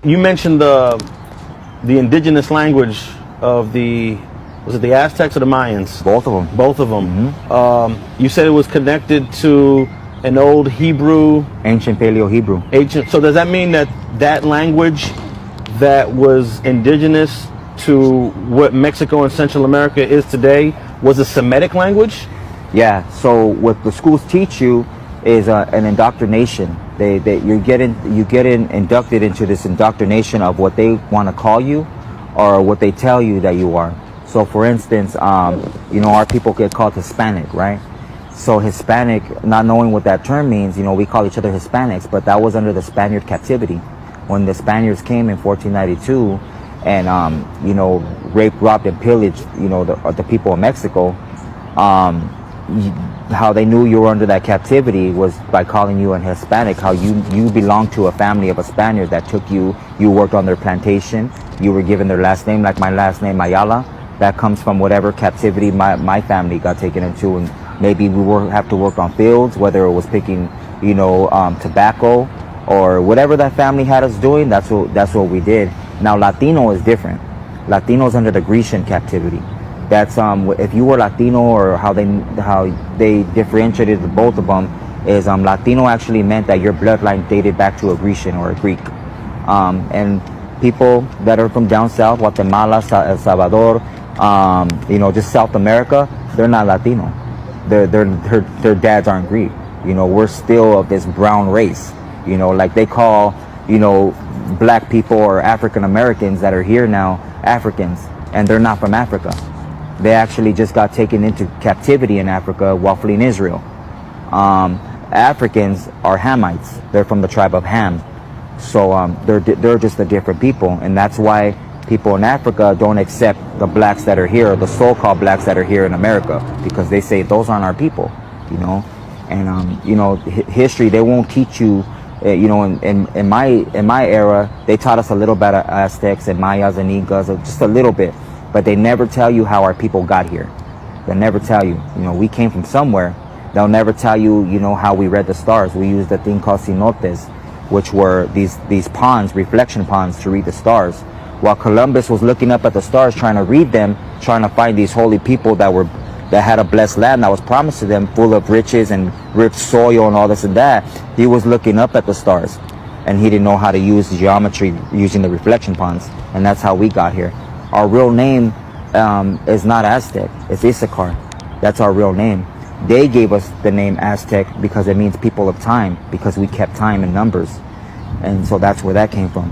You mentioned the indigenous language of was it the Aztecs or the Mayans? Both of them. Both of them. You said it was connected to an old Hebrew, Ancient Paleo-Hebrew. ancient. So does that mean that that language that was indigenous to what Mexico and Central America is today was a Semitic language? Yeah. So what the schools teach you is an indoctrination. You get inducted into this indoctrination of what they want to call you, or what they tell you that you are. So, for instance, our people get called Hispanic, right? So Hispanic, not knowing what that term means, we call each other Hispanics, but that was under the Spaniard captivity. When the Spaniards came in 1492 and, raped, robbed, and pillaged, the people of Mexico, how they knew you were under that captivity was by calling you an Hispanic, how you belonged to a family of a Spaniard that took you worked on their plantation, you were given their last name, like my last name, Ayala. That comes from whatever captivity my family got taken into, and maybe we have to work on fields, whether it was picking, tobacco or whatever that family had us doing. That's what we did. Now Latino is different. Latino is under the Grecian captivity. That's if you were Latino, or how they differentiated the both of them is Latino actually meant that your bloodline dated back to a Grecian or a Greek, and people that are from down south, Guatemala, El Salvador, just South America, they're not Latino. Their dads aren't Greek. We're still of this brown race. Like they call, black people or African Americans that are here now Africans, and they're not from Africa. They actually just got taken into captivity in Africa while fleeing Israel. Africans are Hamites. They're from the tribe of Ham. So they're just a different people, and that's why people in Africa don't accept the blacks that are here, the so-called blacks that are here in America, because they say those aren't our people, And history, they won't teach you. In my era, they taught us a little bit of Aztecs and Mayas and Incas, just a little bit, but they never tell you how our people got here. They'll never tell you. We came from somewhere. They'll never tell you, how we read the stars. We used a thing called cenotes, which were these ponds, reflection ponds, to read the stars. While Columbus was looking up at the stars, trying to read them, trying to find these holy people that had a blessed land that was promised to them, full of riches and rich soil and all this and that, he was looking up at the stars, and he didn't know how to use geometry using the reflection ponds, and that's how we got here. Our real name is not Aztec, it's Issachar. That's our real name. They gave us the name Aztec because it means people of time, because we kept time and numbers, and so that's where that came from.